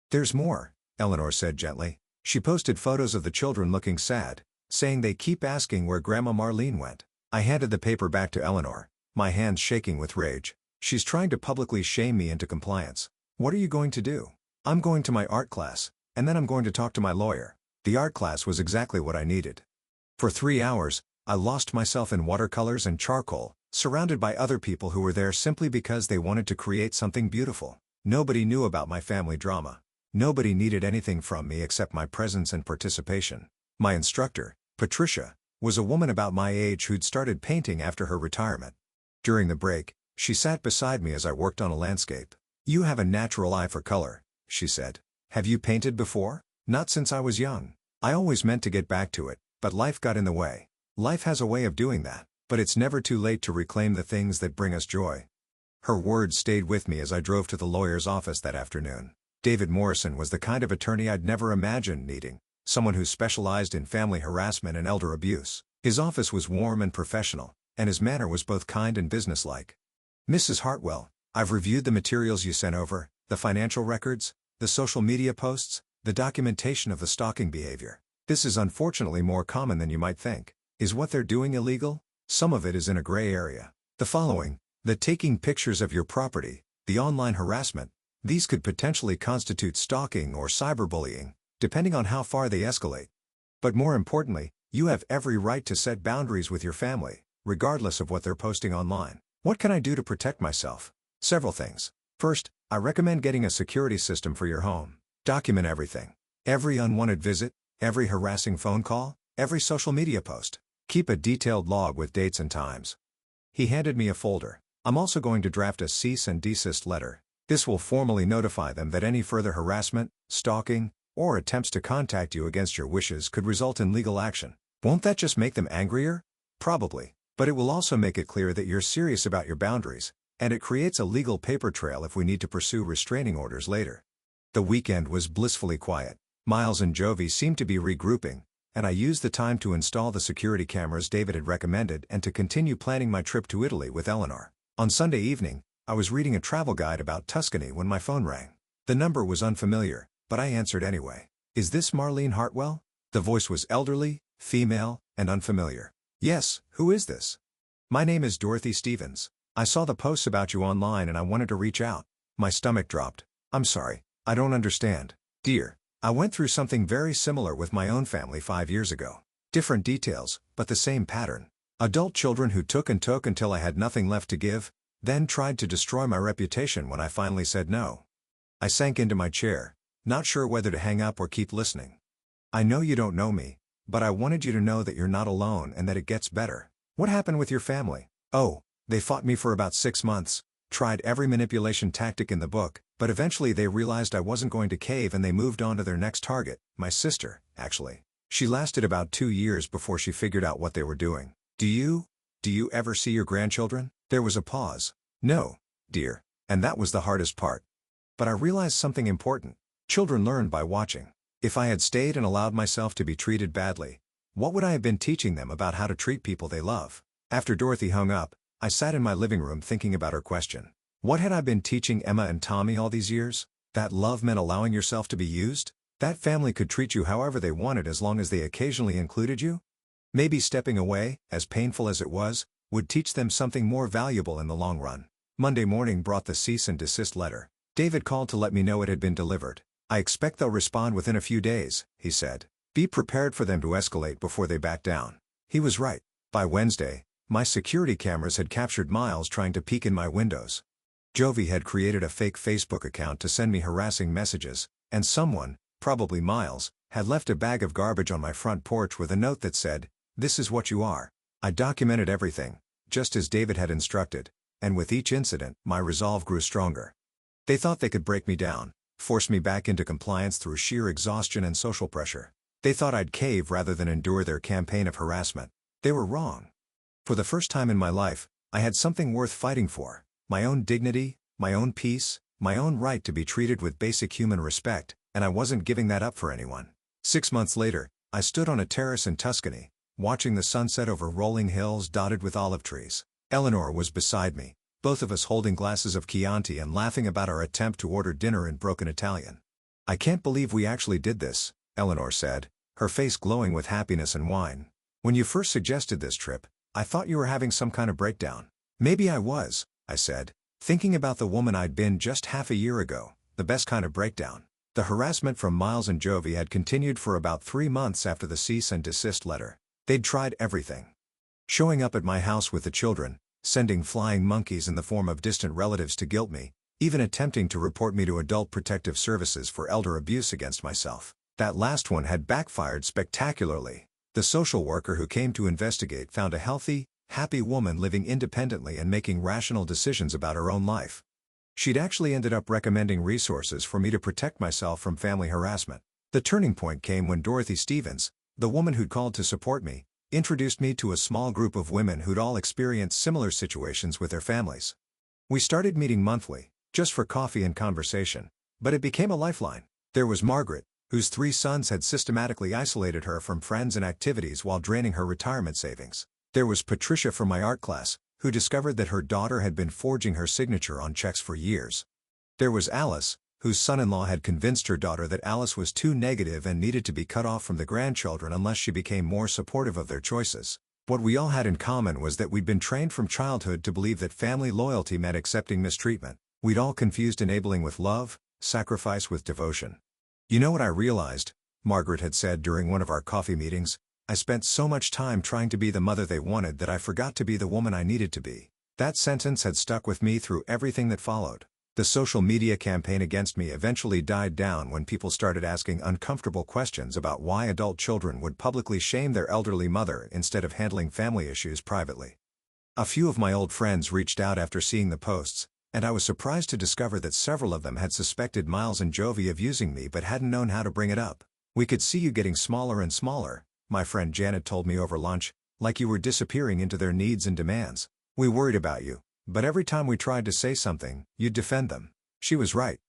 There's more, Eleanor said gently. She posted photos of the children looking sad, saying they keep asking where Grandma Marlene went. I handed the paper back to Eleanor, my hands shaking with rage. She's trying to publicly shame me into compliance. What are you going to do? I'm going to my art class, and then I'm going to talk to my lawyer. The art class was exactly what I needed. For 3 hours, I lost myself in watercolors and charcoal, surrounded by other people who were there simply because they wanted to create something beautiful. Nobody knew about my family drama. Nobody needed anything from me except my presence and participation. My instructor, Patricia, was a woman about my age who'd started painting after her retirement. During the break, she sat beside me as I worked on a landscape. You have a natural eye for color, she said. Have you painted before? Not since I was young. I always meant to get back to it, but life got in the way. Life has a way of doing that, but it's never too late to reclaim the things that bring us joy. Her words stayed with me as I drove to the lawyer's office that afternoon. David Morrison was the kind of attorney I'd never imagined needing, someone who specialized in family harassment and elder abuse. His office was warm and professional, and his manner was both kind and businesslike. Mrs. Hartwell, I've reviewed the materials you sent over, the financial records, the social media posts, the documentation of the stalking behavior. This is unfortunately more common than you might think. Is what they're doing illegal? Some of it is in a gray area. The following, the taking pictures of your property, the online harassment, these could potentially constitute stalking or cyberbullying, depending on how far they escalate. But more importantly, you have every right to set boundaries with your family, regardless of what they're posting online. What can I do to protect myself? Several things. First, I recommend getting a security system for your home. Document everything. Every unwanted visit, every harassing phone call, every social media post. Keep a detailed log with dates and times. He handed me a folder. I'm also going to draft a cease and desist letter. This will formally notify them that any further harassment, stalking, or attempts to contact you against your wishes could result in legal action. Won't that just make them angrier? Probably. But it will also make it clear that you're serious about your boundaries, and it creates a legal paper trail if we need to pursue restraining orders later. The weekend was blissfully quiet. Miles and Jovi seemed to be regrouping, and I used the time to install the security cameras David had recommended and to continue planning my trip to Italy with Eleanor. On Sunday evening, I was reading a travel guide about Tuscany when my phone rang. The number was unfamiliar, but I answered anyway. Is this Marlene Hartwell? The voice was elderly, female, and unfamiliar. Yes, who is this? My name is Dorothy Stevens. I saw the posts about you online and I wanted to reach out. My stomach dropped. I'm sorry, I don't understand. Dear, I went through something very similar with my own family 5 years ago. Different details, but the same pattern. Adult children who took and took until I had nothing left to give, then tried to destroy my reputation when I finally said no. I sank into my chair, not sure whether to hang up or keep listening. I know you don't know me, but I wanted you to know that you're not alone and that it gets better. What happened with your family? Oh, they fought me for about 6 months, tried every manipulation tactic in the book, but eventually they realized I wasn't going to cave and they moved on to their next target, my sister, actually. She lasted about 2 years before she figured out what they were doing. Do you ever see your grandchildren? There was a pause. No, dear, and that was the hardest part. But I realized something important. Children learn by watching. If I had stayed and allowed myself to be treated badly, what would I have been teaching them about how to treat people they love? After Dorothy hung up, I sat in my living room thinking about her question. What had I been teaching Emma and Tommy all these years? That love meant allowing yourself to be used? That family could treat you however they wanted as long as they occasionally included you? Maybe stepping away, as painful as it was, would teach them something more valuable in the long run. Monday morning brought the cease and desist letter. David called to let me know it had been delivered. I expect they'll respond within a few days, he said. Be prepared for them to escalate before they back down. He was right. By Wednesday, my security cameras had captured Miles trying to peek in my windows. Jovi had created a fake Facebook account to send me harassing messages, and someone, probably Miles, had left a bag of garbage on my front porch with a note that said, "This is what you are." I documented everything, just as David had instructed, and with each incident, my resolve grew stronger. They thought they could break me down, force me back into compliance through sheer exhaustion and social pressure. They thought I'd cave rather than endure their campaign of harassment. They were wrong. For the first time in my life, I had something worth fighting for: my own dignity, my own peace, my own right to be treated with basic human respect, and I wasn't giving that up for anyone. 6 months later, I stood on a terrace in Tuscany, watching the sunset over rolling hills dotted with olive trees. Eleanor was beside me, both of us holding glasses of Chianti and laughing about our attempt to order dinner in broken Italian. "I can't believe we actually did this," Eleanor said, her face glowing with happiness and wine. "When you first suggested this trip, I thought you were having some kind of breakdown." "Maybe I was," I said, thinking about the woman I'd been just half a year ago, the best kind of breakdown. The harassment from Miles and Jovi had continued for about 3 months after the cease and desist letter. They'd tried everything. Showing up at my house with the children, sending flying monkeys in the form of distant relatives to guilt me, even attempting to report me to Adult Protective Services for elder abuse against myself. That last one had backfired spectacularly. The social worker who came to investigate found a healthy, happy woman living independently and making rational decisions about her own life. She'd actually ended up recommending resources for me to protect myself from family harassment. The turning point came when Dorothy Stevens, the woman who'd called to support me, introduced me to a small group of women who'd all experienced similar situations with their families. We started meeting monthly, just for coffee and conversation, but it became a lifeline. There was Margaret, whose 3 sons had systematically isolated her from friends and activities while draining her retirement savings. There was Patricia from my art class, who discovered that her daughter had been forging her signature on checks for years. There was Alice, whose son-in-law had convinced her daughter that Alice was too negative and needed to be cut off from the grandchildren unless she became more supportive of their choices. What we all had in common was that we'd been trained from childhood to believe that family loyalty meant accepting mistreatment. We'd all confused enabling with love, sacrifice with devotion. "You know what I realized?" Margaret had said during one of our coffee meetings. "I spent so much time trying to be the mother they wanted that I forgot to be the woman I needed to be." That sentence had stuck with me through everything that followed. The social media campaign against me eventually died down when people started asking uncomfortable questions about why adult children would publicly shame their elderly mother instead of handling family issues privately. A few of my old friends reached out after seeing the posts, and I was surprised to discover that several of them had suspected Miles and Jovi of using me but hadn't known how to bring it up. "We could see you getting smaller and smaller," my friend Janet told me over lunch, "like you were disappearing into their needs and demands. We worried about you, but every time we tried to say something, you'd defend them." She was right.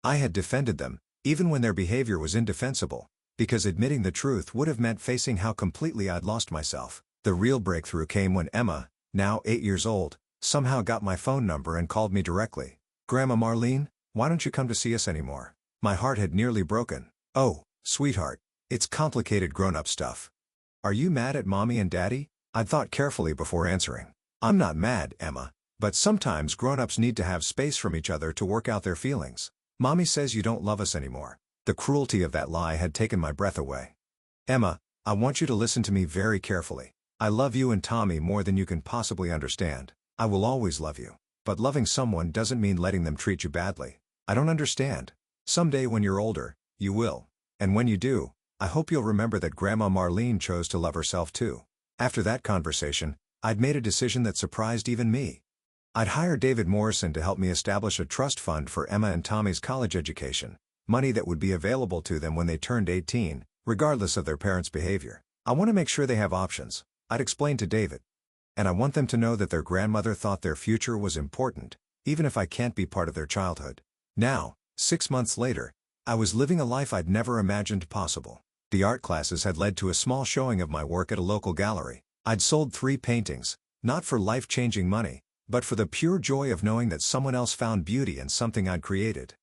I had defended them, even when their behavior was indefensible, because admitting the truth would have meant facing how completely I'd lost myself. The real breakthrough came when Emma, now 8 years old, somehow got my phone number and called me directly. "Grandma Marlene, why don't you come to see us anymore?" My heart had nearly broken. "Oh, sweetheart, it's complicated grown-up stuff. Are you mad at Mommy and Daddy?" I'd thought carefully before answering. "I'm not mad, Emma, but sometimes grown-ups need to have space from each other to work out their feelings. Mommy says you don't love us anymore." The cruelty of that lie had taken my breath away. "Emma, I want you to listen to me very carefully. I love you and Tommy more than you can possibly understand. I will always love you. But loving someone doesn't mean letting them treat you badly. I don't understand. Someday when you're older, you will. And when you do, I hope you'll remember that Grandma Marlene chose to love herself too." After that conversation, I'd made a decision that surprised even me. I'd hired David Morrison to help me establish a trust fund for Emma and Tommy's college education, money that would be available to them when they turned 18, regardless of their parents' behavior. "I want to make sure they have options," I'd explained to David. "And I want them to know that their grandmother thought their future was important, even if I can't be part of their childhood." Now, 6 months later, I was living a life I'd never imagined possible. The art classes had led to a small showing of my work at a local gallery. I'd sold 3 paintings, not for life-changing money, but for the pure joy of knowing that someone else found beauty in something I'd created.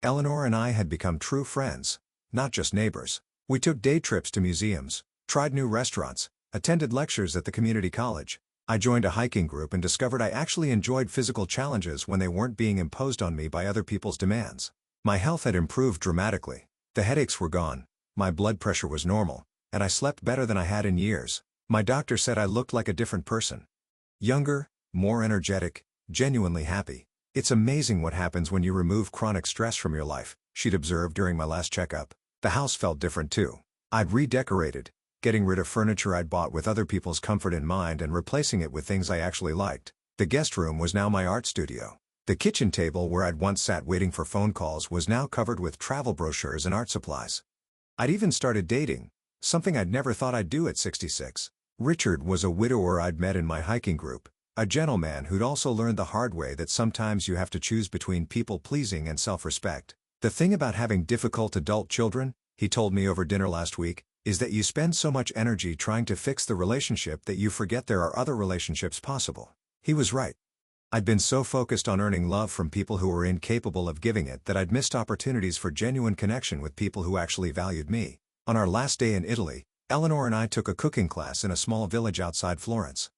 Eleanor and I had become true friends, not just neighbors. We took day trips to museums, tried new restaurants, attended lectures at the community college. I joined a hiking group and discovered I actually enjoyed physical challenges when they weren't being imposed on me by other people's demands. My health had improved dramatically. The headaches were gone, my blood pressure was normal, and I slept better than I had in years. My doctor said I looked like a different person. Younger, more energetic, genuinely happy. It's amazing what happens when you remove chronic stress from your life, she'd observed during my last checkup. The house felt different too. I'd redecorated, getting rid of furniture I'd bought with other people's comfort in mind and replacing it with things I actually liked. The guest room was now my art studio. The kitchen table where I'd once sat waiting for phone calls was now covered with travel brochures and art supplies. I'd even started dating, something I'd never thought I'd do at 66. Richard was a widower I'd met in my hiking group, a gentleman who'd also learned the hard way that sometimes you have to choose between people-pleasing and self-respect. The thing about having difficult adult children, he told me over dinner last week, is that you spend so much energy trying to fix the relationship that you forget there are other relationships possible. He was right. I'd been so focused on earning love from people who were incapable of giving it that I'd missed opportunities for genuine connection with people who actually valued me. On our last day in Italy, Eleanor and I took a cooking class in a small village outside Florence.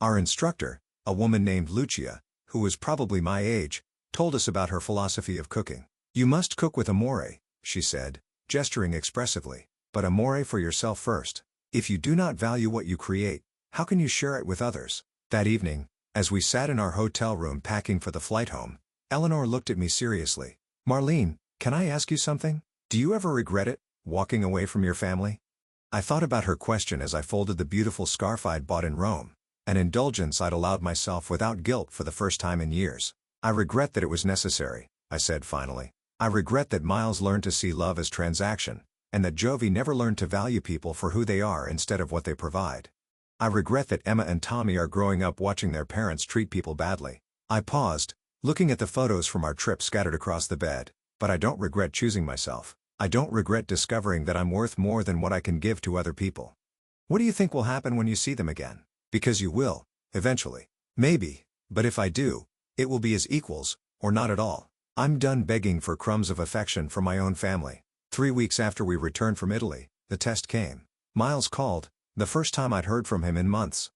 Our instructor, a woman named Lucia, who was probably my age, told us about her philosophy of cooking. You must cook with amore, she said, gesturing expressively, but amore for yourself first. If you do not value what you create, how can you share it with others? That evening, as we sat in our hotel room packing for the flight home, Eleanor looked at me seriously. Marlene, can I ask you something? Do you ever regret it, walking away from your family? I thought about her question as I folded the beautiful scarf I'd bought in Rome, an indulgence I'd allowed myself without guilt for the first time in years. I regret that it was necessary, I said finally. I regret that Miles learned to see love as transaction, and that Jovi never learned to value people for who they are instead of what they provide. I regret that Emma and Tommy are growing up watching their parents treat people badly. I paused, looking at the photos from our trip scattered across the bed, but I don't regret choosing myself. I don't regret discovering that I'm worth more than what I can give to other people. What do you think will happen when you see them again? Because you will, eventually. Maybe, but if I do, it will be as equals, or not at all. I'm done begging for crumbs of affection from my own family. 3 weeks after we returned from Italy, the test came. Miles called, the first time I'd heard from him in months.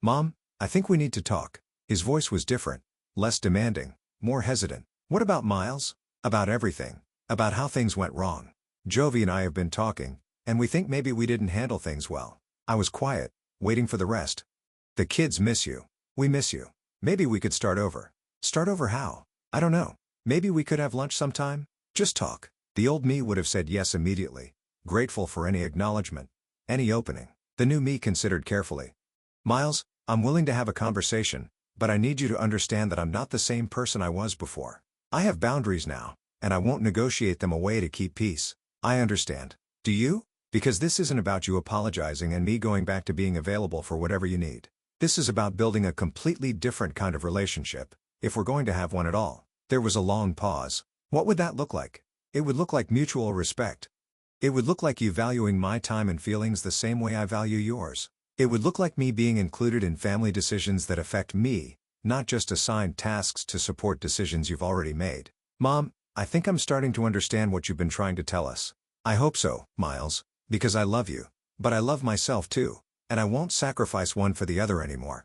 Mom, I think we need to talk. His voice was different, less demanding, more hesitant. What about Miles? About everything. About how things went wrong. Jovi and I have been talking, and we think maybe we didn't handle things well. I was quiet, waiting for the rest. The kids miss you. We miss you. Maybe we could start over. Start over how? I don't know. Maybe we could have lunch sometime? Just talk. The old me would have said yes immediately, grateful for any acknowledgement, any opening. The new me considered carefully. Miles, I'm willing to have a conversation, but I need you to understand that I'm not the same person I was before. I have boundaries now, and I won't negotiate them away to keep peace. I understand. Do you? Because this isn't about you apologizing and me going back to being available for whatever you need. This is about building a completely different kind of relationship, if we're going to have one at all. There was a long pause. What would that look like? It would look like mutual respect. It would look like you valuing my time and feelings the same way I value yours. It would look like me being included in family decisions that affect me, not just assigned tasks to support decisions you've already made. Mom, I think I'm starting to understand what you've been trying to tell us. I hope so, Miles, because I love you, but I love myself too, and I won't sacrifice one for the other anymore.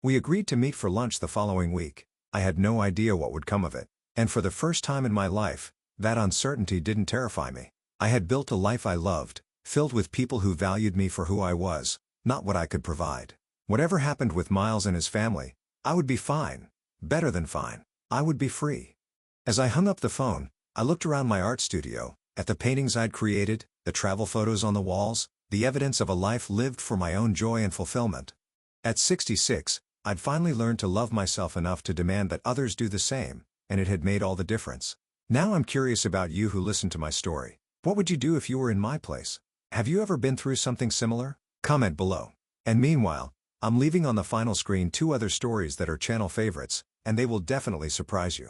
We agreed to meet for lunch the following week. I had no idea what would come of it, and for the first time in my life, that uncertainty didn't terrify me. I had built a life I loved, filled with people who valued me for who I was, not what I could provide. Whatever happened with Miles and his family, I would be fine. Better than fine. I would be free. As I hung up the phone, I looked around my art studio, at the paintings I'd created, the travel photos on the walls, the evidence of a life lived for my own joy and fulfillment. At 66, I'd finally learned to love myself enough to demand that others do the same, and it had made all the difference. Now I'm curious about you who listened to my story. What would you do if you were in my place? Have you ever been through something similar? Comment below. And meanwhile, I'm leaving on the final screen 2 other stories that are channel favorites, and they will definitely surprise you.